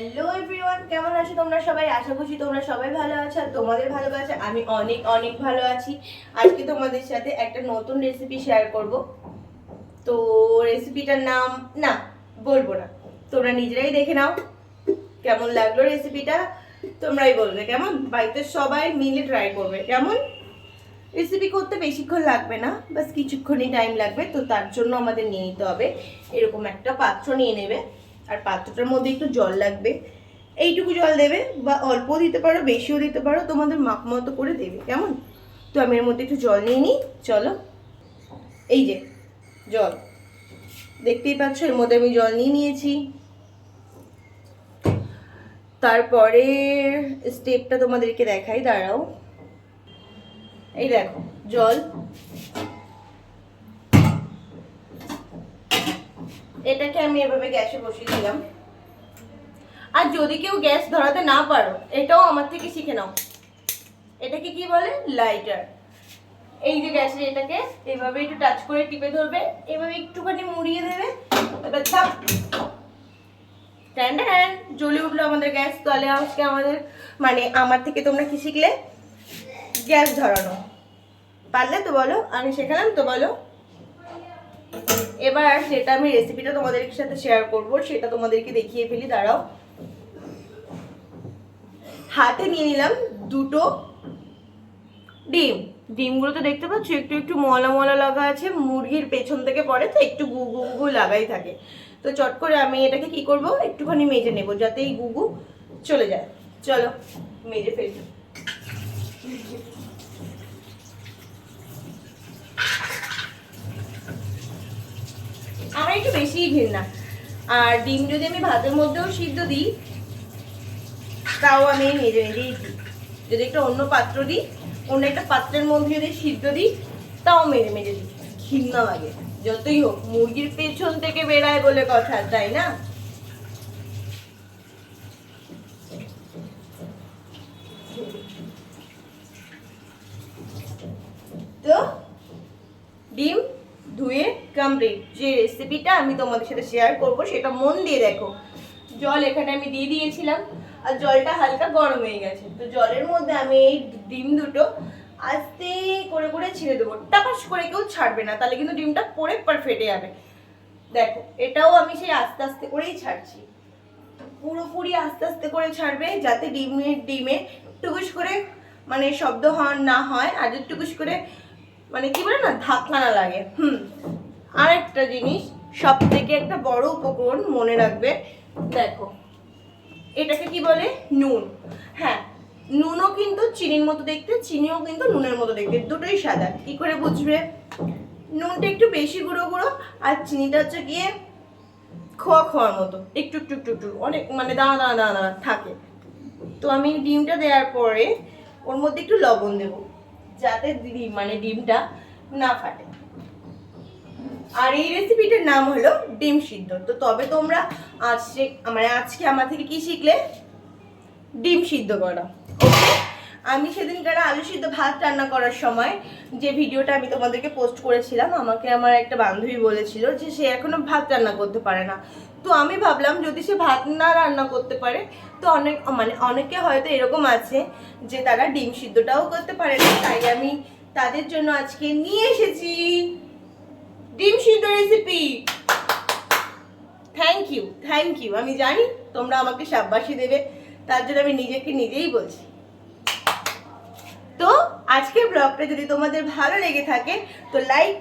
Hello everyone, কেমন আছো তোমরা সবাই? আশা করছি তোমরা সবাই ভালো আছো আর তোমাদের ভালোবাসা আমি অনেক অনেক ভালো আছি। আজকে তোমাদের সাথে একটা নতুন রেসিপি শেয়ার করব। তো রেসিপিটার নাম না বলবো না, তোমরা নিজেরাই দেখে নাও কেমন লাগলো রেসিপিটা। তোমরাই বলবে কেমন, বাড়িতে সবাই মিলে ট্রাই করবে কেমন। রেসিপি করতে বেশিক্ষণ লাগবে না, বাস কিছুক্ষণই টাইম লাগবে। তো তার জন্য আমাদের নিয়ে নিতে হবে এরকম একটা পাত্র নিয়ে নেবে, আর পাত্রটার মধ্যে একটু জল লাগবে। এইটুকু জল দেবে, বা অল্প দিতে পারো বেশিও দিতে পারো, তোমাদের মাপ মতো করে দেবে কেমন। তো আমি এর মধ্যে একটু জল নিয়ে নিই, চলো। এই যে জল দেখতেই পাচ্ছ, এর মধ্যে আমি জল নিয়ে নিয়েছি। তারপরে স্টেপটা তোমাদেরকে দেখাই, দাঁড়াও। এই দেখো জল, এটাকে আমি এভাবে গ্যাসে বসিয়ে দিলাম। আর যদি কেউ গ্যাস ধরাতে না পারো, এটাও আমার থেকে শিখে নাও। এটাকে কি বলে? লাইটার। এই যে গ্যাসে এটাকে এভাবে একটু টাচ করে টিপে ধরবে, এভাবে একটুখানি মুড়িয়ে দেবে, এবার ধাপ ট্যান ট্যান জ্বলে উঠলো আমাদের গ্যাস। তাহলে আজকে আমাদের মানে আমার থেকে তোমরা কি শিখলে? গ্যাস ধরানো। পারলে তো বলো, আমি শেখালাম তো বলো। এবার যেটা আমি রেসিপিটা তোমাদের সাথে শেয়ার করব সেটা তোমাদেরকে দেখিয়ে ফেলি, দাঁড়াও। হাতে নিয়ে নিলাম দুটো ডিম। ডিমগুলো তো দেখতে পাচ্ছ একটু একটু মলা মলা লাগা আছে, মুরগির পেছন থেকে পড়ে তো একটু গুগু গুগু লাগাই থাকে। তো চট করে আমি এটাকে কি করব, একটুখানি মেজে নেব যাতে এই গুগু চলে যায়। চলো মেজে ফেলি। আমার একটু বেশিই ঘৃণা। আর ডিম যদি আমি ভাতের মধ্যেও সিদ্ধ দিই তাও আমি মেজে মেজেই দিই। যদি একটা অন্য পাত্র দিই, অন্য একটা পাত্রের মধ্যে যদি সিদ্ধ দিই তাও মেজে মেজে দিই। ঘৃণা লাগে। যতই হোক মুরগির পেছন থেকে বেরায় বলে কথা, তাই না? তো ডিম ধুয়ে কমপ্লিট। যে রেসিপিটা আমি তোমাদের সাথে শেয়ার করব সেটা মন দিয়ে দেখো। জল এখানে আমি দিয়ে দিয়েছিলাম, আর জলটা হালকা গরম হয়ে গেছে। তো জলের মধ্যে আমি এই ডিম দুটো আস্তে করে করে ছেড়ে দেবো। টাপাস করে কেউ ছাড়বে না, তাহলে কিন্তু ডিমটা পড়ে পর ফেটে যাবে। দেখো এটাও আমি সেই আস্তে আস্তে করেই ছাড়ছি, পুরোপুরি আস্তে আস্তে করে ছাড়বে যাতে ডিমে টুকুস করে মানে শব্দ না হয়, আর টুকুস করে মানে কি বলে না, ধাক্কা না লাগে। আর একটা জিনিস, সব থেকে একটা বড় উপকরণ মনে রাখবে, দেখো এটাকে কি বলে? নুন। হ্যাঁ, নুনও কিন্তু চিনির মতো দেখতে, চিনিও কিন্তু নুনের মতো দেখতে, দুটোই সাদা। কি করে বুঝবে? নুনটা একটু বেশি গুঁড়ো গুঁড়ো, আর চিনিটা হচ্ছে গিয়ে খোয়া খোয়ার মতো একটু একটু একটু একটু অনেক মানে দানা দানা দানা দানা থাকে। তো আমি ডিমটা দেওয়ার পরে ওর মধ্যে একটু লবণ দেবো যাতে মানে ডিমটা না ফাটে। আর এই রেসিপিটার নাম হলো ডিম সিদ্ধ। তো তবে তোমরা আজকে আমার থেকে কি শিখলে? ডিম সিদ্ধ করা। ওকে, আমি সেদিনকার আলু সিদ্ধ ভাত রান্না করার সময় যে ভিডিওটা আমি তোমাদেরকে পোস্ট করেছিলাম, আমাকে আমার একটা বান্ধবী বলেছিল যে সে এখনো ভাত রান্না করতে পারে না। তো আমি ভাবলাম যদি সে ভাত না রান্না করতে পারে, তো অনেকে হয়তো এরকম আছে যে তারা ডিম সিদ্ধটাও করতে পারে না। তাই আমি তাদের জন্য আজকে নিয়ে এসেছি ডিম সিদ্ধ রেসিপি। Thank you. আমি জানি তোমরা আমাকে শাবাশি দেবে, তার জন্য আমি নিজেকে নিজেই বলছি। তো আজকের ব্লগটা যদি তোমাদের ভালো লেগে থাকে তো লাইক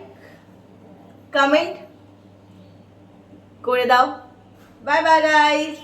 কমেন্ট করে দাও। Bye bye guys.